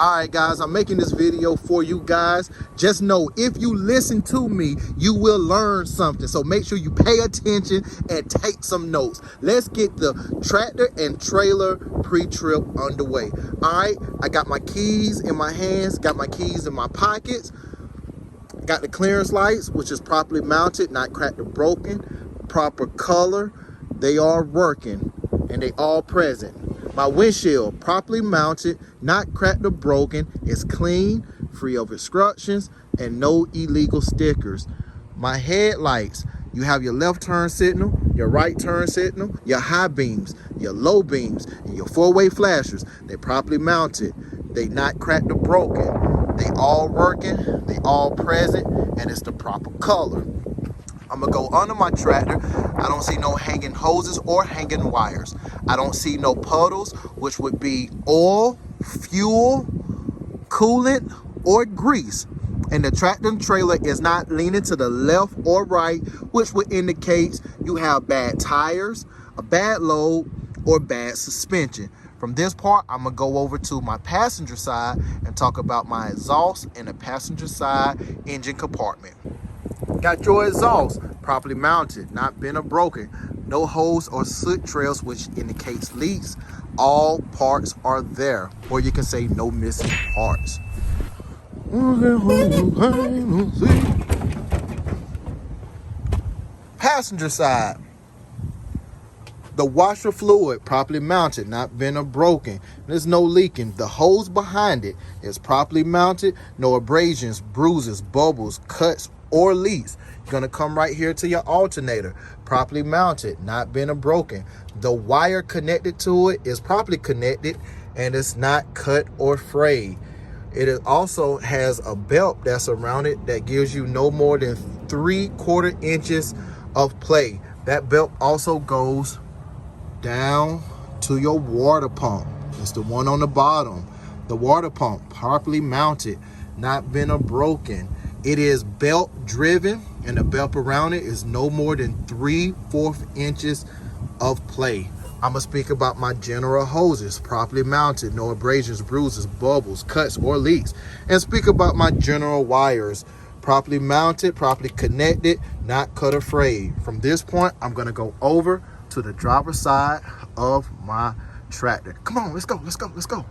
All right, guys, I'm making this video for you guys. Just know, if you listen to me, you will learn something. So make sure you pay attention and take some notes. Let's get the tractor and trailer pre-trip underway. All right, I got my keys in my hands, got my keys in my pockets, got the clearance lights, which is properly mounted, not cracked or broken, proper color. They are working and they all present. My windshield, properly mounted, not cracked or broken, is clean, free of obstructions, and no illegal stickers. My headlights, you have your left turn signal, your right turn signal, your high beams, your low beams, and your four-way flashers. They're properly mounted. They not cracked or broken. They all working, they all present, and it's the proper color. I'm gonna go under my tractor. I don't see no hanging hoses or hanging wires. I don't see no puddles, which would be oil, fuel, coolant, or grease. And the tractor and trailer is not leaning to the left or right, which would indicate you have bad tires, a bad load, or bad suspension. From this part, I'm gonna go over to my passenger side and talk about my exhaust and the passenger side engine compartment. Got your exhaust properly mounted, not bent or broken. No holes or soot trails, which indicates leaks. All parts are there, or you can say no missing parts. Passenger side. The washer fluid properly mounted, not bent or broken. There's no leaking. The hose behind it is properly mounted. No abrasions, bruises, bubbles, cuts, or leaks. You're gonna come right here to your alternator, properly mounted, not bent or broken. The wire connected to it is properly connected and it's not cut or frayed. It also has a belt that's around it that gives you no more than 3/4 inches of play. That belt also goes down to your water pump. It's the one on the bottom. The water pump properly mounted, not bent or broken. It is belt driven, and the belt around it is no more than 3/4 inches of play. I'm gonna speak about my general hoses, properly mounted, no abrasions, bruises, bubbles, cuts, or leaks. And speak about my general wires, properly mounted, properly connected, not cut or frayed. From this point, I'm gonna go over to the driver's side of my tractor. Come on, let's go, let's go, let's go.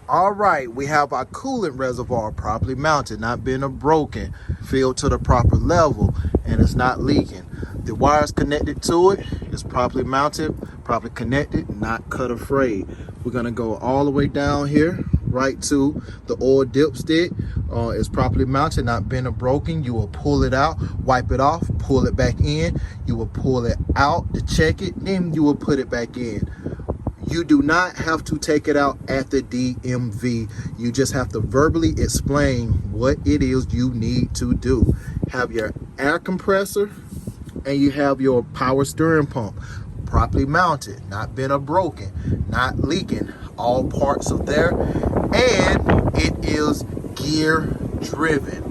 All right, we have our coolant reservoir properly mounted, not bent or broken, filled to the proper level, and it's not leaking. The wires connected to it is properly mounted, properly connected, not cut or frayed. We're gonna go all the way down here, right to the oil dipstick. It's properly mounted, not bent or broken. You will pull it out, wipe it off, pull it back in. You will pull it out to check it, then you will put it back in. You do not have to take it out at the DMV. You just have to verbally explain what it is you need to do. Have your air compressor and you have your power steering pump properly mounted, not bent or broken, not leaking. All parts are there, and it is gear driven.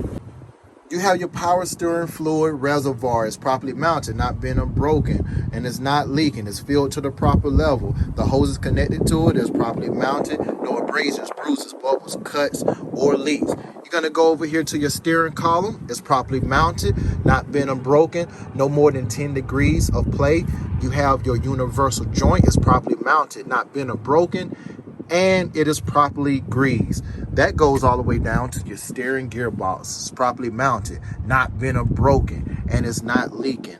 You have your power steering fluid reservoir. It's properly mounted, not bent or broken, and it's not leaking. It's filled to the proper level. The hose is connected to it. It's properly mounted. No abrasions, bruises, bubbles, cuts, or leaks. You're gonna go over here to your steering column. It's properly mounted, not bent or broken. No more than 10 degrees of play. You have your universal joint. It's properly mounted, not bent or broken, and it is properly greased. That goes all the way down to your steering gearbox. It's properly mounted, not bent or broken, and it's not leaking.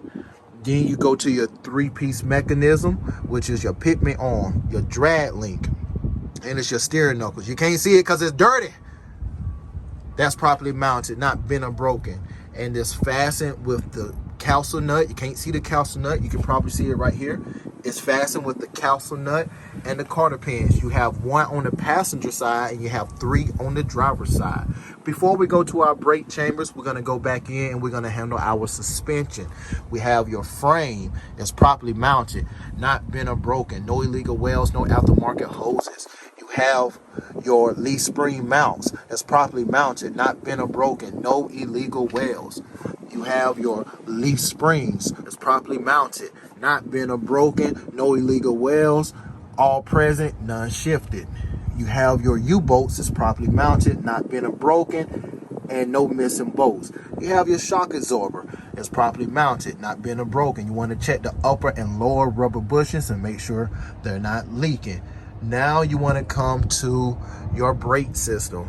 Then you go to your 3-piece mechanism, which is your pitman arm, your drag link, and it's your steering knuckles. You can't see it because it's dirty. That's properly mounted, not bent or broken, and it's fastened with the calcer nut. You can't see the calcer nut. You can probably see it right here. It's fastened with the calcer nut and the cotter pins. You have one on the passenger side and you have 3 on the driver's side. Before we go to our brake chambers, we're gonna go back in and we're gonna handle our suspension. We have your frame. It's properly mounted, not bent or broken. No illegal welds, no aftermarket hoses. You have your leaf spring mounts. It's properly mounted, not bent or broken. No illegal welds. You have your leaf springs. It's properly mounted, not bent or broken. No illegal welds. All present, none shifted. You have your U-bolts is properly mounted, not been broken, and no missing bolts. You have your shock absorber. It's properly mounted, not been broken. You want to check the upper and lower rubber bushings and make sure they're not leaking. Now you want to come to your brake system.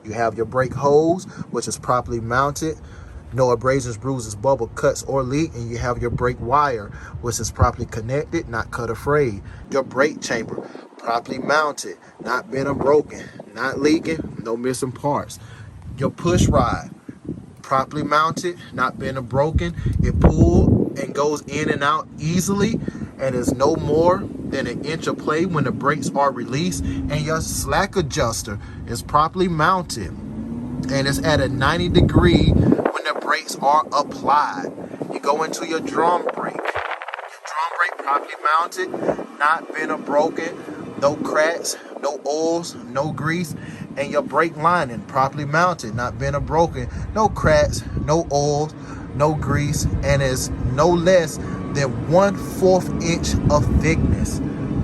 You have your brake hose, which is properly mounted. No abrasions, bruises, bubble, cuts, or leak. And you have your brake wire, which is properly connected, not cut or frayed. Your brake chamber, properly mounted, not been or broken, not leaking, no missing parts. Your push rod, properly mounted, not been or broken. It pulls and goes in and out easily and is no more than an inch of play when the brakes are released. And your slack adjuster is properly mounted and it's at a 90 degree when the brakes are applied. You go into your drum brake. Your drum brake properly mounted, not been or broken, no cracks, no oils, no grease. And your brake lining properly mounted, not been or broken, no cracks, no oils, no grease, and is no less than 1/4 inch of thickness.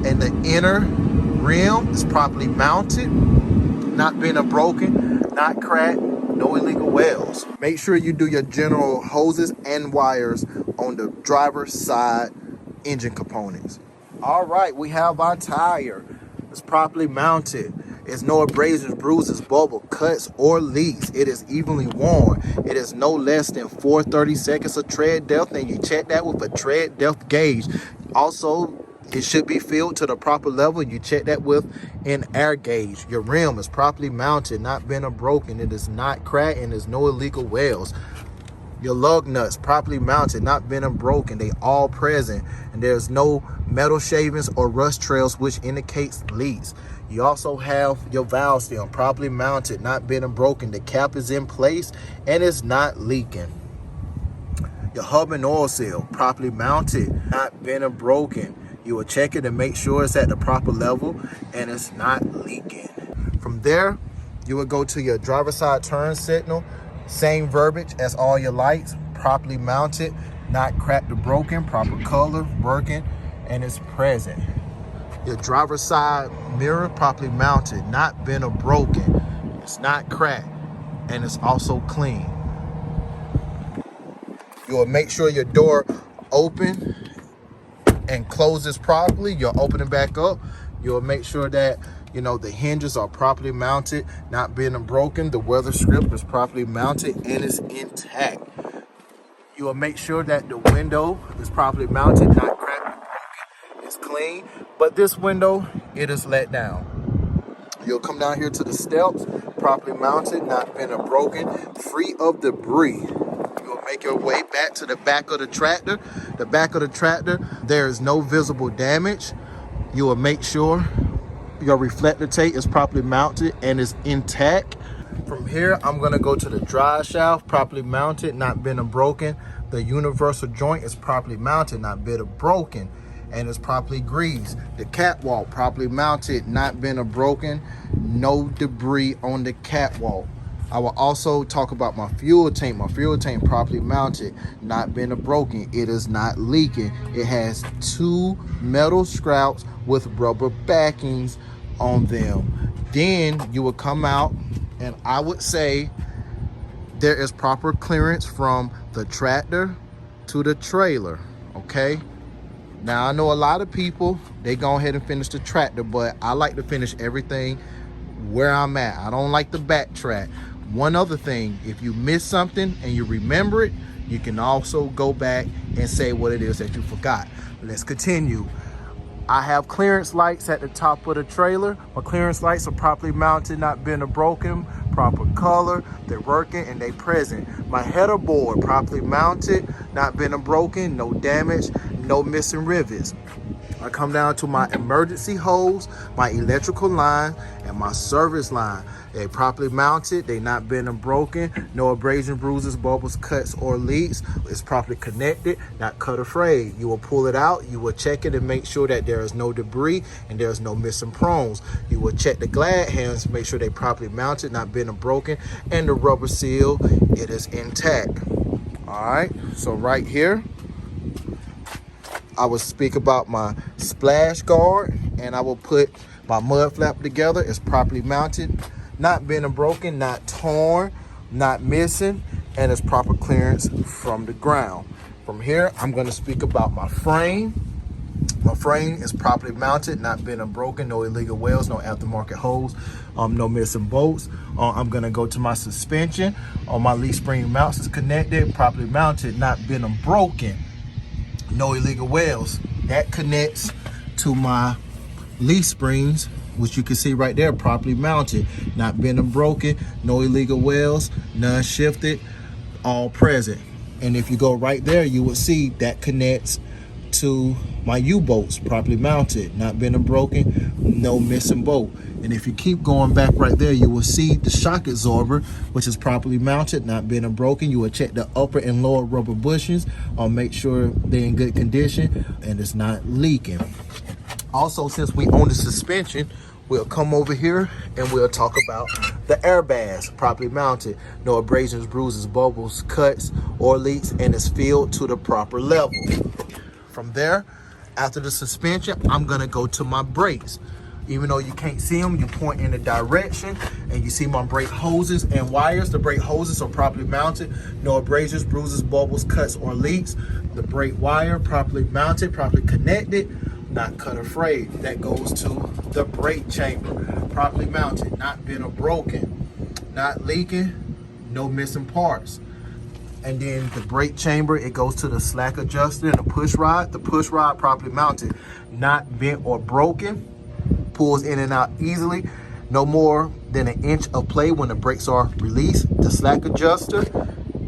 And the inner rim is properly mounted, not been or broken, not cracked, no illegal welds. Make sure you do your general hoses and wires on the driver's side engine components. All right, we have our tire. It's properly mounted. It's no abrasions, bruises, bubble, cuts, or leaks. It is evenly worn. It is no less than 4/32 of tread depth, and you check that with a tread depth gauge. Also, it should be filled to the proper level. You check that with an air gauge. Your rim is properly mounted, not been or broken. It is not cracked, and there's no illegal welds. Your lug nuts properly mounted, not been or broken. They all present, and there's no metal shavings or rust trails, which indicates leaks. You also have your valve stem properly mounted, not been or broken. The cap is in place and it's not leaking. Your hub and oil seal properly mounted, not been or broken. You will check it and make sure it's at the proper level and it's not leaking. From there, you will go to your driver's side turn signal. Same verbiage as all your lights, properly mounted, not cracked or broken, proper color, working, and it's present. Your driver's side mirror, properly mounted, not bent or broken. It's not cracked, and it's also clean. You will make sure your door open and closes properly. You'll open it back up. You'll make sure that the hinges are properly mounted, not bent or broken. The weather strip is properly mounted and it's intact. You will make sure that the window is properly mounted, not cracked or broken. It's clean, but this window, it is let down. You'll come down here to the steps, properly mounted, not bent or broken, free of debris. You'll make your way back to the back of the tractor. The back of the tractor, there is no visible damage. You will make sure your reflector tape is properly mounted and is intact. From here, I'm gonna go to the drive shaft, properly mounted, not bent or broken. The universal joint is properly mounted, not bent or broken, and it's properly greased. The catwalk, properly mounted, not bent or broken, no debris on the catwalk. I will also talk about my fuel tank. My fuel tank properly mounted, not bent or broken. It is not leaking. It has 2 metal scraps with rubber backings on them. Then you will come out, and I would say there is proper clearance from the tractor to the trailer, okay? Now, I know a lot of people, they go ahead and finish the tractor, but I like to finish everything where I'm at. I don't like to backtrack. One other thing, if you miss something and you remember it, you can also go back and say what it is that you forgot. Let's continue. I have clearance lights at the top of the trailer. My clearance lights are properly mounted, not bent or broken, proper color, they're working and they present. My header board properly mounted, not bent or broken, no damage, no missing rivets. I come down to my emergency hose, my electrical line, and my service line. They properly mounted, they not bent or broken, no abrasion, bruises, bubbles, cuts, or leaks. It's properly connected, not cut or frayed. You will pull it out, you will check it and make sure that there is no debris and there is no missing prongs. You will check the glad hands, make sure they properly mounted, not bent or broken, and the rubber seal, it is intact. All right, so right here, I will speak about my splash guard, and I will put My mud flap together is properly mounted, not bent and broken, not torn, not missing, and it's proper clearance from the ground. From here, I'm going to speak about my frame. My frame is properly mounted, not bent and broken, no illegal welds, no aftermarket holes, no missing bolts. I'm gonna go to my suspension. My leaf spring mounts is connected, properly mounted, not bent and broken, no illegal welds. That connects to my leaf springs, which you can see right there, properly mounted, not bent and broken, no illegal welds, none shifted, all present. And if you go right there, you will see that connects to my U-bolts, properly mounted, not been broken, no missing bolt. And if you keep going back right there, you will see the shock absorber, which is properly mounted, not been broken. You will check the upper and lower rubber bushings, make sure they're in good condition and it's not leaking. Also, since we own the suspension, we'll come over here and we'll talk about the airbags, properly mounted, no abrasions, bruises, bubbles, cuts, or leaks, and it's filled to the proper level. From there, after the suspension, I'm gonna go to my brakes. Even though you can't see them, you point in the direction and you see my brake hoses and wires. The brake hoses are properly mounted, no abrasions, bruises, bubbles, cuts, or leaks. The brake wire properly mounted, properly connected, not cut or frayed. That goes to the brake chamber, properly mounted, not bent or broken, not leaking, no missing parts. And then the brake chamber, it goes to the slack adjuster and the push rod. The push rod properly mounted, not bent or broken, pulls in and out easily, no more than an inch of play when the brakes are released. The slack adjuster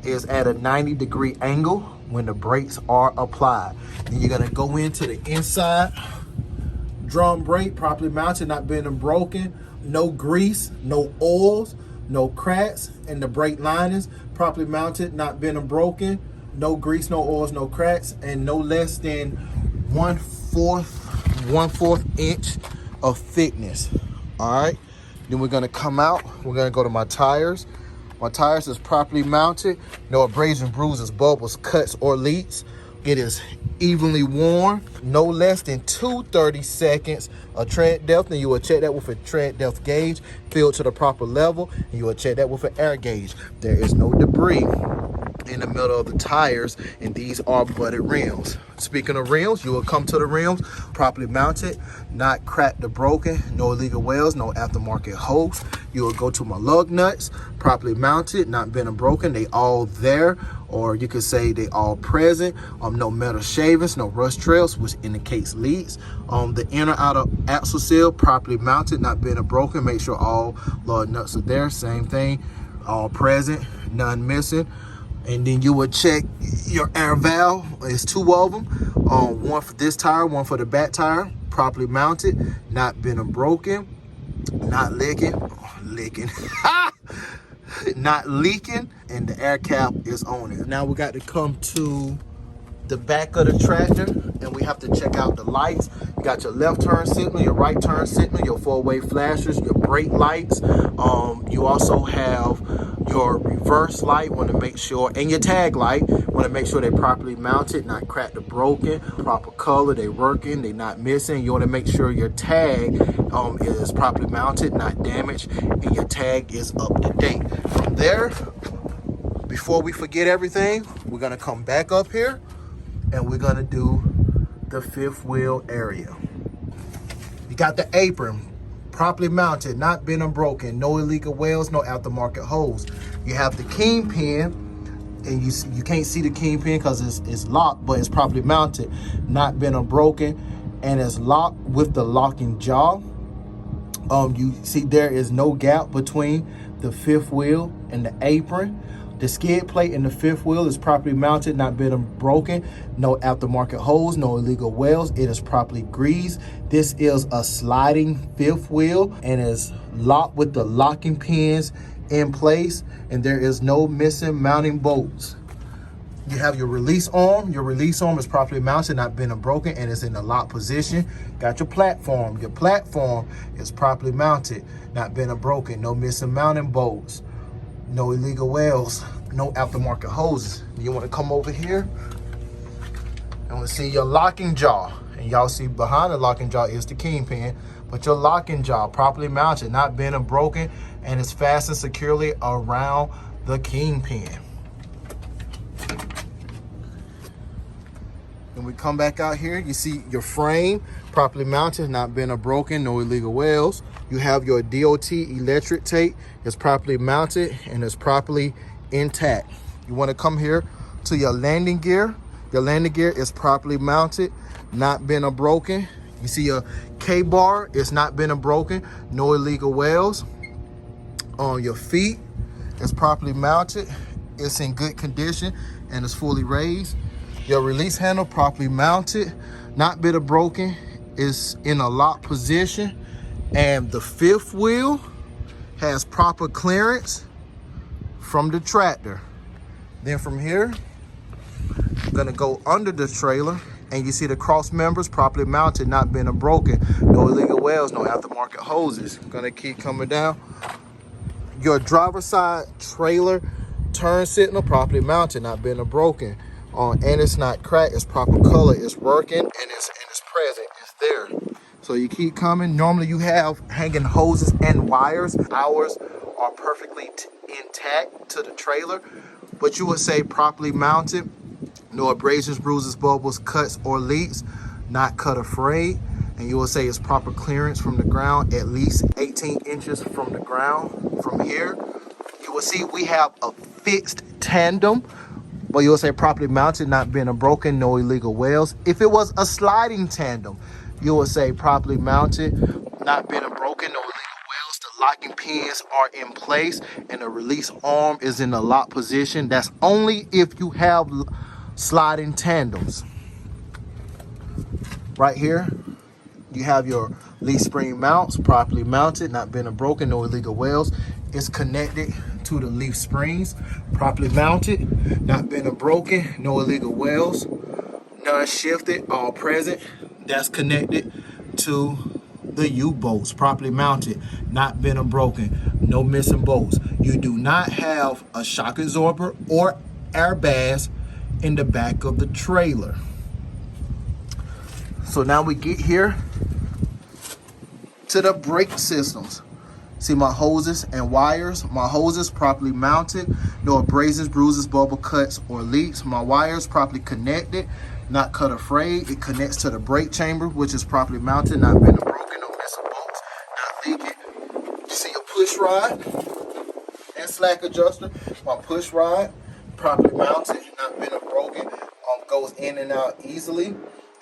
is at a 90-degree angle when the brakes are applied. Then you're gonna go into the inside drum brake, properly mounted, not bent and broken, no grease, no oils, no cracks, and the brake linings properly mounted, not bent and broken, no grease, no oils, no cracks, and no less than 1/4 inch of thickness. All right, then we're gonna come out, we're gonna go to my tires. My tires is properly mounted, no abrasions, bruises, bubbles, cuts, or leaks. It is evenly worn, no less than 2/30 seconds of tread depth, and you will check that with a tread depth gauge filled to the proper level, and you will check that with an air gauge. There is no debris in the middle of the tires, and these are butted rims. Speaking of rims, you will come to the rims properly mounted, not cracked or broken, no illegal welds, no aftermarket holes. You will go to my lug nuts, properly mounted, not bent and broken, they all there, or you could say they all present. No metal shavings, no rust trails, which indicates leaks. The inner outer axle seal properly mounted, not bent or broken. Make sure all lug nuts are there, same thing, all present, none missing. And then you would check your air valve. There's two of them, one for this tire, one for the back tire, properly mounted, not bent and broken, not licking, not leaking, and the air cap is on it. Now we got to come to the back of the tractor and we have to check out the lights. You got your left turn signal, your right turn signal, your four-way flashers, your brake lights. You also have your reverse light, want to make sure, and your tag light, want to make sure they're properly mounted, not cracked or broken, proper color, they working, they not missing. You want to make sure your tag is properly mounted, not damaged, and your tag is up to date. From there, before we forget everything, we're gonna come back up here and we're gonna do the fifth wheel area. You got the apron properly mounted, not bent or broken, no illegal welds, no aftermarket holes. You have the kingpin, and you can't see the kingpin because it's locked, but it's properly mounted, not bent or broken, and it's locked with the locking jaw. You see there is no gap between the fifth wheel and the apron. The skid plate in the fifth wheel is properly mounted, not bent or broken, no aftermarket holes, no illegal welds. It is properly greased. This is a sliding fifth wheel and is locked with the locking pins in place, and there is no missing mounting bolts. You have your release arm. Your release arm is properly mounted, not bent or broken, and is in the lock position. Got your platform. Your platform is properly mounted, not bent or broken, no missing mounting bolts, no illegal welds, no aftermarket hoses. You want to come over here and we'll see your locking jaw. And y'all see behind the locking jaw is the kingpin, But your locking jaw properly mounted, not bent or broken, and is fastened securely around the kingpin. When we come back out here, you see your frame properly mounted, not bent or broken, no illegal welds. You have your DOT electric tape. It's properly mounted and it's properly intact. You want to come here to your landing gear. Your landing gear is properly mounted, not bent or broken. You see your K-bar, it's not bent or broken, no illegal welds. On your feet, it's properly mounted, it's in good condition, and it's fully raised. Your release handle properly mounted, not bent or broken, is in a lock position. And the fifth wheel has proper clearance from the tractor. Then from here, I'm gonna go under the trailer, and you see the cross members properly mounted, not bent or broken, no illegal welds, no aftermarket hoses. Gonna keep coming down. Your driver's side trailer turn signal properly mounted, not bent or broken. And it's not cracked, it's proper color, it's working, and it's present, it's there. So you keep coming. Normally you have hanging hoses and wires. Ours are perfectly intact to the trailer, but you would say properly mounted, no abrasions, bruises, bubbles, cuts, or leaks, not cut or frayed. And you will say it's proper clearance from the ground, at least 18 inches from the ground. From here, you will see we have a fixed tandem, but you will say properly mounted, not bent or broken, no illegal welds. If it was a sliding tandem, you will say properly mounted, not bent or broken, no illegal welds. The locking pins are in place and the release arm is in the lock position. That's only if you have sliding tandems. Right here, you have your leaf spring mounts properly mounted, not bent or broken, no illegal welds. It's connected to the leaf springs, properly mounted, not bent or broken, no illegal welds, non-shifted, all present. That's connected to the U-bolts, properly mounted, not bent or broken, no missing bolts. You do not have a shock absorber or airbags in the back of the trailer. So now we get here to the brake systems. See my hoses and wires. My hoses properly mounted, no abrasions, bruises, bubble cuts, or leaks. My wires properly connected, not cut or frayed. It connects to the brake chamber, which is properly mounted, not bent or broken, no missing bolts, not leaking. You see your push rod and slack adjuster. My push rod properly mounted, not bent or broken, goes in and out easily,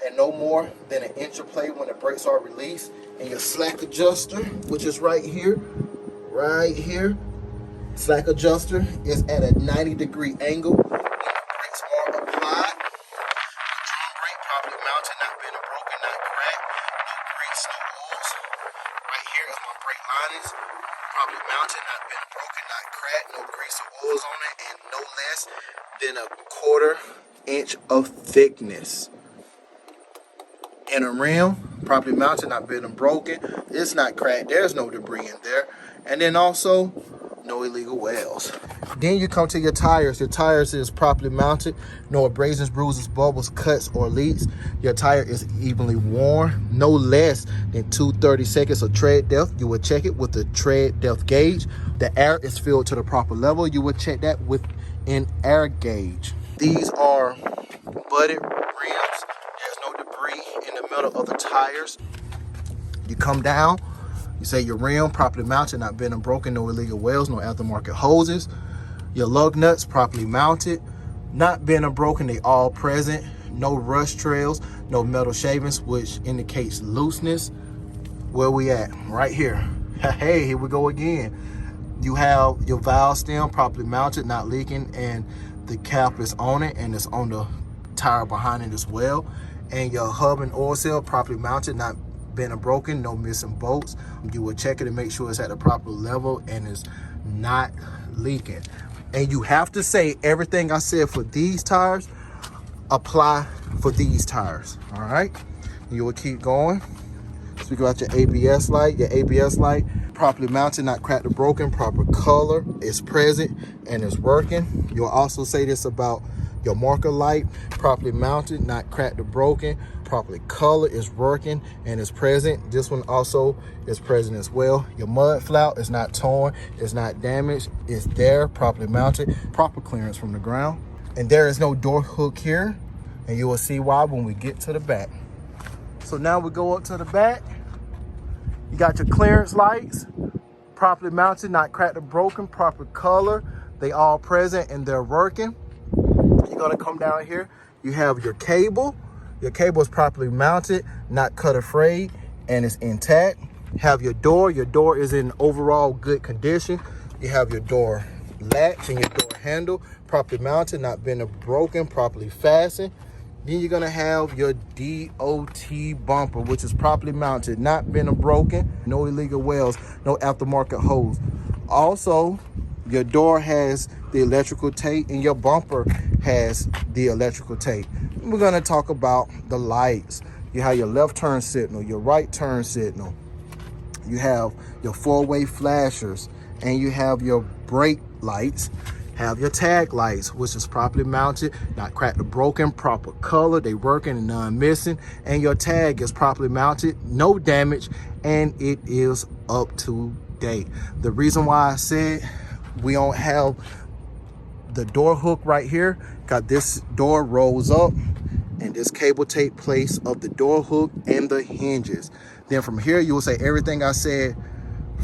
and no more than an inch of play when the brakes are released. And your slack adjuster, which is right here, slack adjuster is at a 90-degree angle. When the brakes are applied, the drum brake properly mounted, not bent or broken, not cracked, no grease, no oils. Right here is my brake linings, properly mounted, not bent or broken, not cracked, no grease or oils on it, and no less than a 1/4 inch of thickness. And a rim, properly mounted, not bent and broken. It's not cracked. There's no debris in there. And then also, no illegal welds. Then you come to your tires. Your tires is properly mounted. No abrasions, bruises, bubbles, cuts, or leaks. Your tire is evenly worn. No less than 2/32 of tread depth. You will check it with the tread depth gauge. The air is filled to the proper level. You will check that with an air gauge. These are butted rims. There's no debris in the middle of the tires. You come down, you say your rim properly mounted, not bent and broken, no illegal welds, no aftermarket hoses. Your lug nuts properly mounted, not bent or broken, they all present. No rust trails, no metal shavings, which indicates looseness. Where we at? Right here. Hey, here we go again. You have your valve stem properly mounted, not leaking, and the cap is on it, and it's on the tire behind it as well. And your hub and oil seal properly mounted, not bent or broken, no missing bolts. You will check it and make sure it's at the proper level and is not leaking. And you have to say everything I said for these tires apply for these tires. All right, you will keep going. Speak about your ABS light. Your ABS light properly mounted, not cracked or broken, proper color is present and is working. You'll also say this about your marker light, properly mounted, not cracked or broken, properly colored, is working, and is present. This one also is present as well. Your mud flap is not torn, it's not damaged, it's there, properly mounted, proper clearance from the ground. And there is no door hook here, and you will see why when we get to the back. So now we go up to the back. You got your clearance lights, properly mounted, not cracked or broken, proper color. They all present and they're working. You're gonna come down here. You have your cable. Your cable is properly mounted, not cut or frayed, and it's intact. Have your door. Your door is in overall good condition. You have your door latch and your door handle, properly mounted, not been or broken, properly fastened. Then you're gonna have your DOT bumper, which is properly mounted, not been or broken, no illegal welds, no aftermarket holes. Also, your door has the electrical tape and your bumper has the electrical tape. We're gonna talk about the lights. You have your left turn signal, your right turn signal. You have your four-way flashers, and you have your brake lights. Have your tag lights, which is properly mounted, not cracked or broken, proper color, they working and none missing. And your tag is properly mounted, no damage, and it is up to date. The reason why I said we don't have the door hook right here, got this door rolls up and this cable tape place of the door hook and the hinges. Then from here, you will say everything I said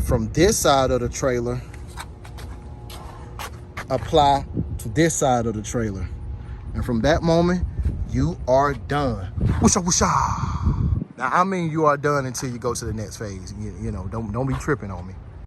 from this side of the trailer apply to this side of the trailer. And from that moment, you are done. Woosha, woosha. Now, I mean you are done until you go to the next phase. You know, don't be tripping on me.